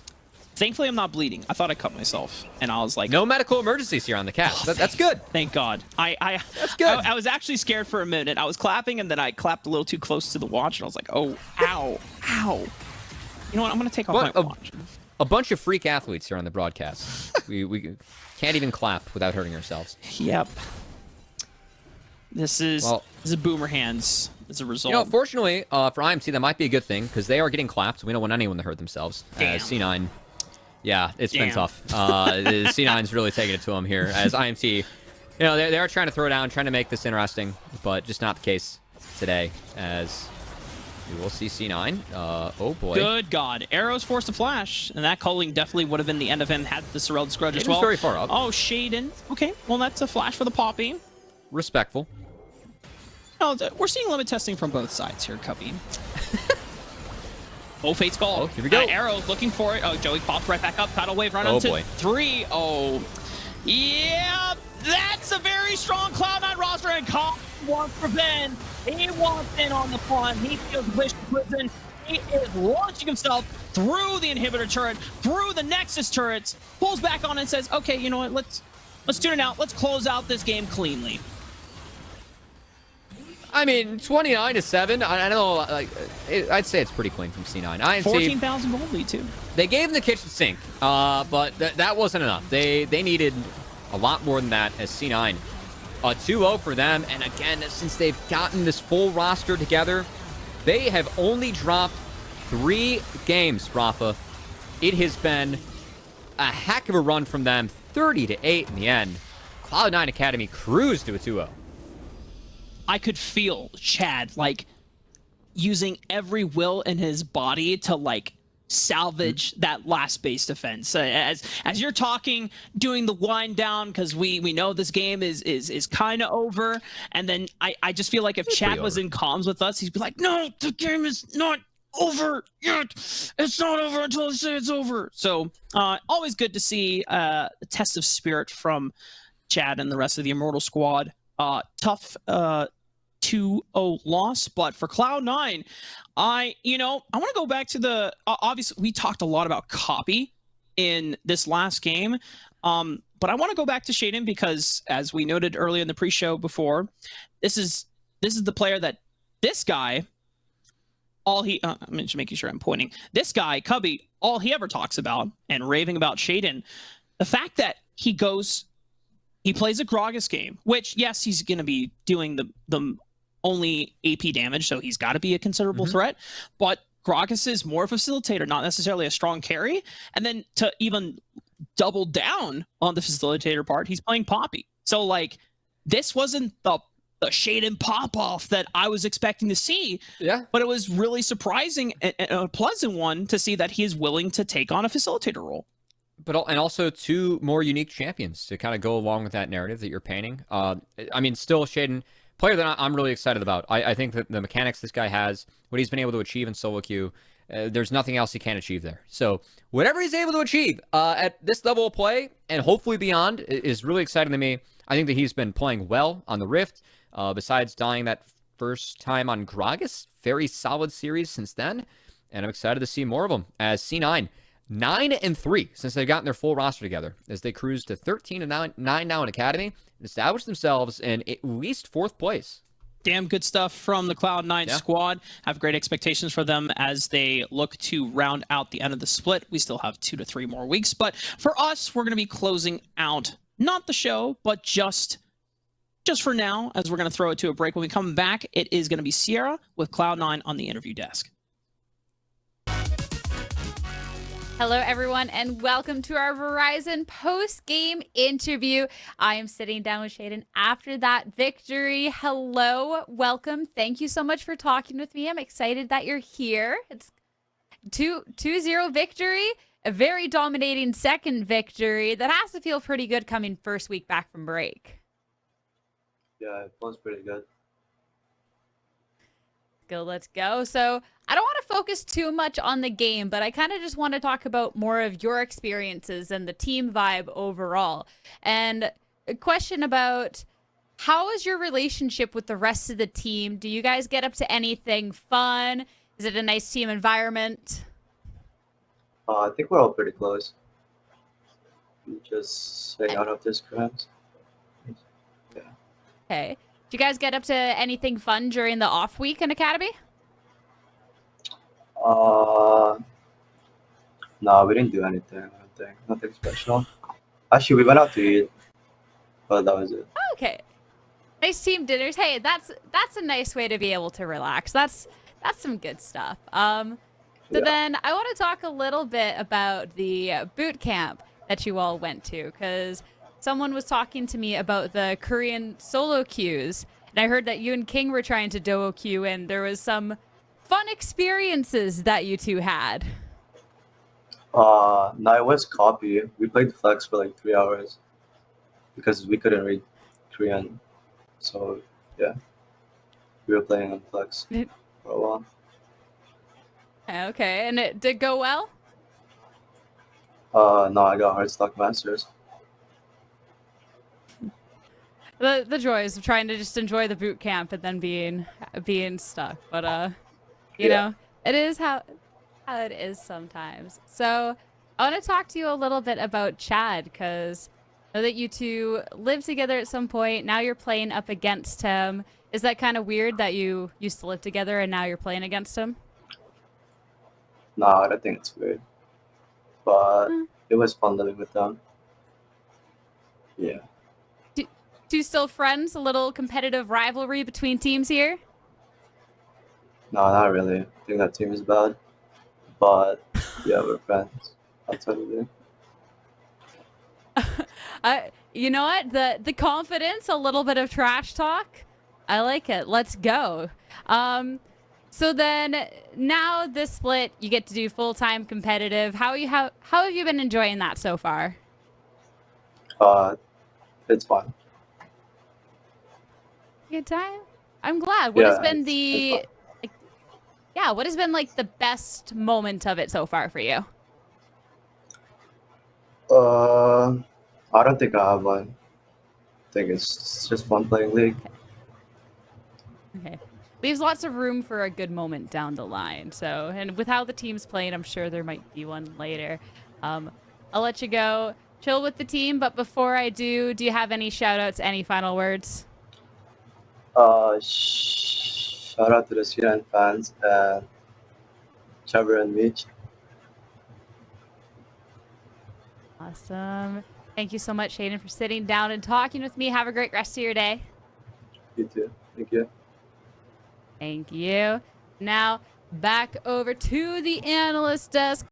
Speaker 2: Thankfully, I'm not bleeding. I thought I cut myself, and I was like,
Speaker 3: No medical emergencies here on the cast. That's good.
Speaker 2: thank God.
Speaker 3: That's good.
Speaker 2: I was actually scared for a minute. I was clapping, and then I clapped a little too close to the watch, and I was like, oh, ow, ow. You know what? I'm going to take off my watch.
Speaker 3: A bunch of freak athletes here on the broadcast. we can't even clap without hurting ourselves.
Speaker 2: Yep. This is boomer hands as a result.
Speaker 3: You know, fortunately for IMT, that might be a good thing because they are getting clapped. We don't want anyone to hurt themselves.
Speaker 2: Damn.
Speaker 3: C9, yeah, it's been tough. C9's really taking it to them here. As IMT, you know, they are trying to throw down, trying to make this interesting, but just not the case today. As we will see C9. Oh boy.
Speaker 2: Good God. Arrows forced to flash, and that culling definitely would have been the end of him had the Sorrel's Grudge as well.
Speaker 3: Very far up.
Speaker 2: Oh, Shaden. Okay, well, that's a flash for the Poppy.
Speaker 3: Respectful.
Speaker 2: No, we're seeing limit testing from both sides here, Cubby. Oh, Fate's Call.
Speaker 3: Oh, here we go.
Speaker 2: Arrow looking for it. Oh, Joey popped right back up. Tidal Wave run into 3. Oh, yeah, that's a very strong Cloud9 roster, and Kong wants revenge. He wants in on the pawn. He feels wish to prison. He is launching himself through the inhibitor turret, through the Nexus turrets, pulls back on and says, okay, you know what, let's tune it out. Let's close out this game cleanly.
Speaker 3: I mean, 29-7. I don't know. Like, I'd say it's pretty clean from C9. IMT,
Speaker 2: 14,000 gold lead too.
Speaker 3: They gave him the kitchen sink, but that wasn't enough. They needed a lot more than that. As C9, a 2-0 for them. And again, since they've gotten this full roster together, they have only dropped 3 games. Rafa, it has been a heck of a run from them. 30-8 in the end. Cloud9 Academy cruised to a 2-0.
Speaker 2: I could feel Chad like using every will in his body to like salvage that last base defense. As you're talking, doing the wind down because we know this game is kind of over, and then I just feel like if Chad was in comms with us, he'd be like, "No, the game is not over yet. It's not over until I say it's over." So always good to see a test of spirit from Chad and the rest of the Immortal squad. Tough 2-0 loss, but for Cloud9, I want to go back to the obviously we talked a lot about copy in this last game, but I want to go back to Shaden because as we noted earlier in the pre-show before, this is the player that this guy I'm just making sure I'm pointing. This guy, Cubby, all he ever talks about and raving about Shaden, the fact that he plays a Gragas game, which, yes, he's going to be doing the only AP damage, so he's got to be a considerable threat. But Gragas is more of a facilitator, not necessarily a strong carry. And then to even double down on the facilitator part, he's playing Poppy. So, like, this wasn't the Shaden pop-off that I was expecting to see. Yeah. But it was really surprising and a pleasant one to see that he is willing to take on a facilitator role.
Speaker 3: And also 2 more unique champions to kind of go along with that narrative that you're painting. I mean, still Shaden, player that I'm really excited about. I think that the mechanics this guy has, what he's been able to achieve in solo queue, there's nothing else he can't achieve there. So whatever he's able to achieve at this level of play and hopefully beyond is really exciting to me. I think that he's been playing well on the Rift. Besides dying that first time on Gragas, very solid series since then. And I'm excited to see more of them as C9. 9-3 since they've gotten their full roster together as they cruise to 13-9 now in Academy and establish themselves in at least 4th place.
Speaker 2: Damn good stuff from the Cloud9 squad. Have great expectations for them as they look to round out the end of the split. We still have 2 to 3 more weeks, but for us, we're going to be closing out not the show, but just for now, as we're going to throw it to a break. When we come back, it is going to be Sierra with Cloud9 on the interview desk.
Speaker 1: Hello, everyone, and welcome to our Verizon post-game interview. I am sitting down with Shaden after that victory. Hello, welcome. Thank you so much for talking with me. I'm excited that you're here. It's 2-0 victory, a very dominating second victory. That has to feel pretty good coming first week back from break.
Speaker 4: Yeah, it feels pretty good.
Speaker 1: Let's go. So I don't want to focus too much on the game, but I kind of just want to talk about more of your experiences and the team vibe overall. And a question about how is your relationship with the rest of the team? Do you guys get up to anything fun? Is it a nice team environment?
Speaker 4: I think we're all pretty close. We just hang out after scrims.
Speaker 1: Okay. Did you guys get up to anything fun during the off week in Academy?
Speaker 4: Uh, no, we didn't do anything. I don't think. Nothing special. Actually, we went out to eat, but that was it.
Speaker 1: Okay. Nice team dinners. Hey, that's a nice way to be able to relax. That's some good stuff. So
Speaker 4: Yeah.
Speaker 1: then I want to talk a little bit about the boot camp that you all went to, because someone was talking to me about the Korean solo queues, and I heard that you and King were trying to duo queue, and there was some fun experiences that you two had.
Speaker 4: No, it was copy. We played Flex for like 3 hours because we couldn't read Korean. So yeah, we were playing on Flex for a while.
Speaker 1: Okay, and it did go well?
Speaker 4: No, I got Hardstock Masters.
Speaker 1: The joys of trying to just enjoy the boot camp and then being stuck. But you
Speaker 4: Yeah.
Speaker 1: know, it is how it is sometimes. So I want to talk to you a little bit about Chad, because I know that you two lived together at some point. Now you're playing up against him. Is that kind of weird that you used to live together and now you're playing against him?
Speaker 4: No, I don't think it's weird, but
Speaker 1: Hmm.
Speaker 4: it was fun living with them. Yeah.
Speaker 1: Two still friends? A little competitive rivalry between teams here?
Speaker 4: No, not really. I think that team is bad, but yeah, we're friends outside of it.
Speaker 1: You know what? The confidence, a little bit of trash talk. I like it. Let's go. So then now this split, you get to do full-time competitive. How have you been enjoying that so far?
Speaker 4: It's fun.
Speaker 1: Good time. I'm glad. What has
Speaker 4: Yeah,
Speaker 1: been
Speaker 4: it's
Speaker 1: the like, yeah, what has been like the best moment of it so far for you?
Speaker 4: fun. I don't think I have one. I think it's just fun playing League.
Speaker 1: Okay. Leaves lots of room for a good moment down the line. So, and with how the team's playing, I'm sure there might be one later. I'll let you go chill with the team, but before I do you have any shout outs, any final words?
Speaker 4: Shout out to the C9A fans and Trevor and Mitch.
Speaker 1: Awesome. Thank you so much, Shaden, for sitting down and talking with me. Have a great rest of your day.
Speaker 4: You too. Thank you.
Speaker 1: Thank you. Now, back over to the analyst desk.